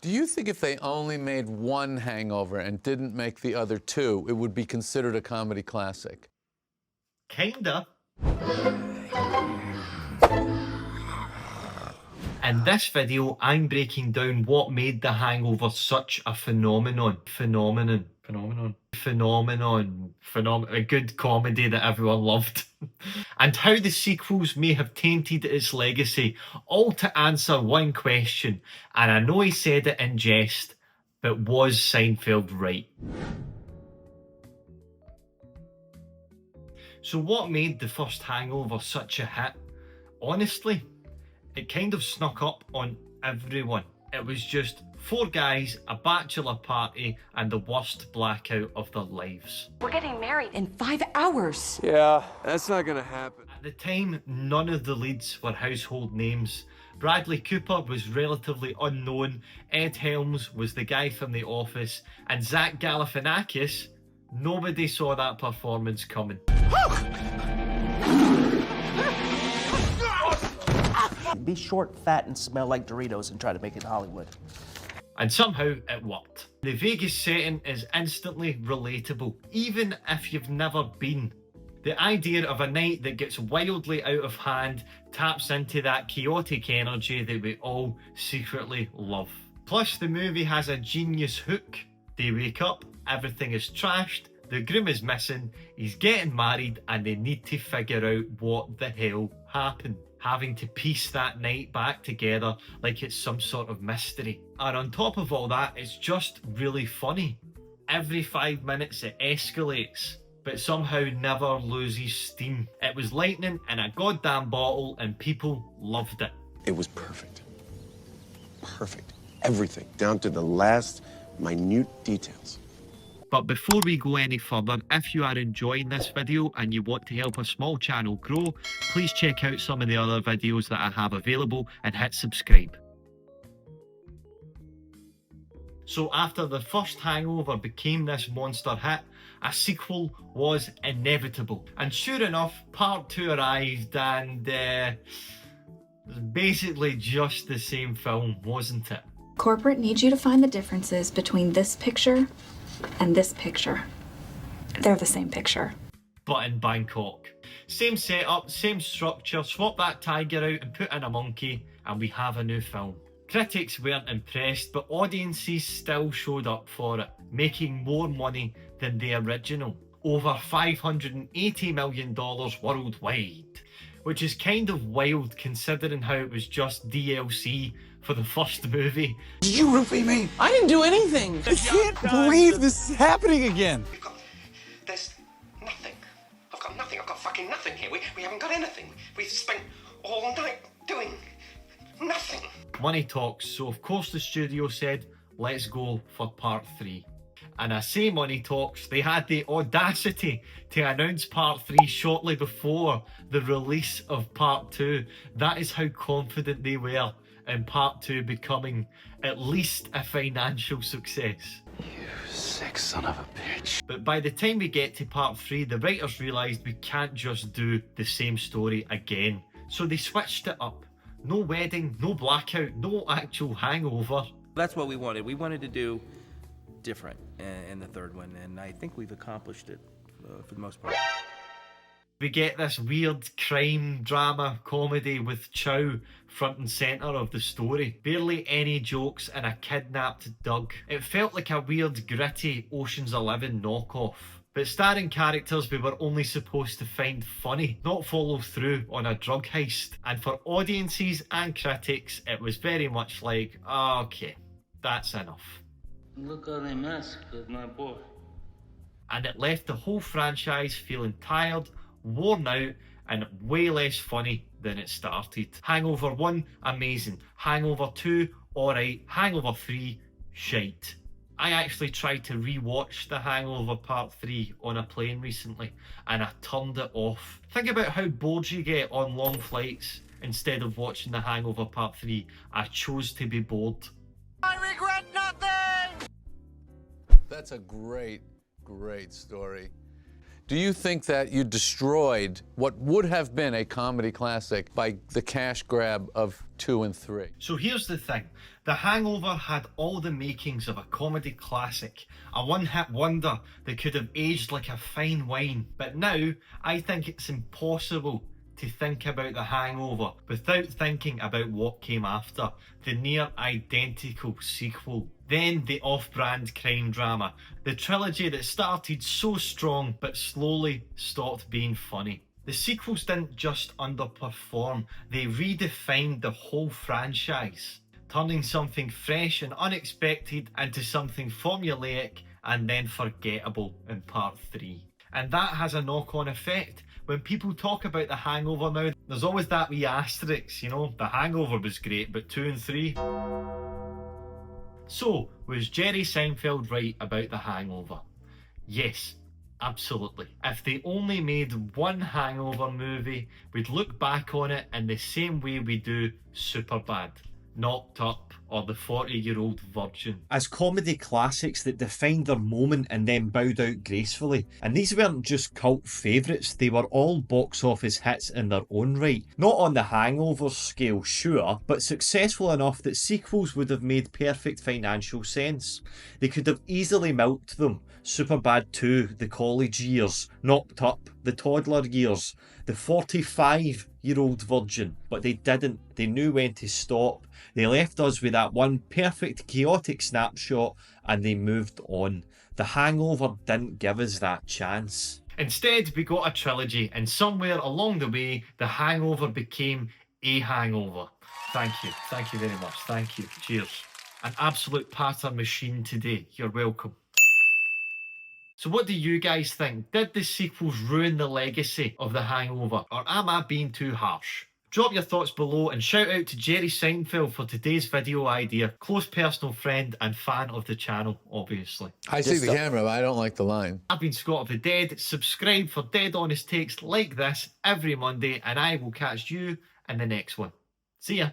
Do you think if they only made one Hangover and didn't make the other two, it would be considered a comedy classic? Kinda. In this video, I'm breaking down what made The Hangover such a phenomenon. A good comedy that everyone loved. And how the sequels may have tainted its legacy, all to answer one question. And I know he said it in jest, but was Seinfeld right? So what made the first Hangover such a hit? Honestly, it kind of snuck up on everyone. It was just 4 guys, a bachelor party, and the worst blackout of their lives. We're getting married in 5 hours. Yeah, that's not gonna happen. At the time, none of the leads were household names. Bradley Cooper was relatively unknown, Ed Helms was the guy from The Office, and Zach Galifianakis, nobody saw that performance coming. Be short, fat, and smell like Doritos and try to make it Hollywood. And somehow it worked. The Vegas setting is instantly relatable, even if you've never been. The idea of a night that gets wildly out of hand taps into that chaotic energy that we all secretly love. Plus, the movie has a genius hook. They wake up, everything is trashed, the groom is missing, he's getting married, and they need to figure out what the hell happened. Having to piece that night back together like it's some sort of mystery. And on top of all that, it's just really funny. Every 5 minutes it escalates, but somehow never loses steam. It was lightning in a goddamn bottle and people loved it. It was perfect. Perfect. Everything, down to the last minute details. But before we go any further, if you are enjoying this video and you want to help a small channel grow, please check out some of the other videos that I have available and hit subscribe. So after the first Hangover became this monster hit, a sequel was inevitable. And sure enough, part 2 arrived and it was basically just the same film, wasn't it? Corporate needs you to find the differences between this picture and this picture. They're the same picture. But in Bangkok. Same setup, same structure, swap that tiger out and put in a monkey and we have a new film. Critics weren't impressed, but audiences still showed up for it, making more money than the original. Over $580 million worldwide. Which is kind of wild considering how it was just DLC for the first movie. Did you roofie me? I didn't do anything. I can't believe this is happening again. There's nothing. I've got nothing. I've got fucking nothing here. We haven't got anything. We've spent all night doing nothing. Money talks, so of course the studio said, let's go for part 3. And I say money talks, they had the audacity to announce part 3 shortly before the release of part 2. That is how confident they were in part 2 becoming at least a financial success. You sick son of a bitch. But by the time we get to part 3, the writers realised we can't just do the same story again. So they switched it up. No wedding, no blackout, no actual hangover. That's what we wanted. We wanted to do different in the third one, and I think we've accomplished it for the most part. We get this weird crime drama comedy with Chow front and centre of the story. Barely any jokes and a kidnapped Doug. It felt like a weird gritty Ocean's 11 knockoff. But starring characters we were only supposed to find funny, not follow through on a drug heist. And for audiences and critics, it was very much like, okay, that's enough. Look how they mess with my boy. And it left the whole franchise feeling tired, worn out, and way less funny than it started. Hangover 1, amazing. Hangover 2, alright. Hangover 3, shite. I actually tried to re-watch The Hangover Part 3 on a plane recently, and I turned it off. Think about how bored you get on long flights. Instead of watching The Hangover Part 3, I chose to be bored. I regret nothing! That's a great, great story. Do you think that you destroyed what would have been a comedy classic by the cash grab of 2 and 3? So here's the thing. The Hangover had all the makings of a comedy classic, a one-hit wonder that could have aged like a fine wine. But now, I think it's impossible to think about The Hangover without thinking about what came after, the near identical sequel. Then the off-brand crime drama, the trilogy that started so strong but slowly stopped being funny. The sequels didn't just underperform, they redefined the whole franchise, turning something fresh and unexpected into something formulaic and then forgettable in part 3. And that has a knock-on effect. When people talk about The Hangover now, there's always that wee asterisk, you know, The Hangover was great, but 2 and 3... So, was Jerry Seinfeld right about The Hangover? Yes, absolutely. If they only made one Hangover movie, we'd look back on it in the same way we do Superbad, Knocked Up, or The 40-Year-Old Virgin. As comedy classics that defined their moment and then bowed out gracefully. And these weren't just cult favourites, they were all box office hits in their own right. Not on the Hangover scale, sure, but successful enough that sequels would have made perfect financial sense. They could have easily milked them. Superbad 2, the college years, Knocked Up, the toddler years, the 45-year-old virgin. But they didn't. They knew when to stop. They left us with that one perfect chaotic snapshot and they moved on. The Hangover didn't give us that chance. Instead, we got a trilogy, and somewhere along the way, The Hangover became a hangover. Thank you very much, thank you, cheers. An absolute pattern machine today, you're welcome. So what do you guys think? Did the sequels ruin the legacy of The Hangover, or am I being too harsh? Drop your thoughts below and shout out to Jerry Seinfeld for today's video idea. Close personal friend and fan of the channel, obviously. I see the camera, but I don't like the line. I've been Scot of the Dead. Subscribe for dead honest takes like this every Monday, and I will catch you in the next one. See ya.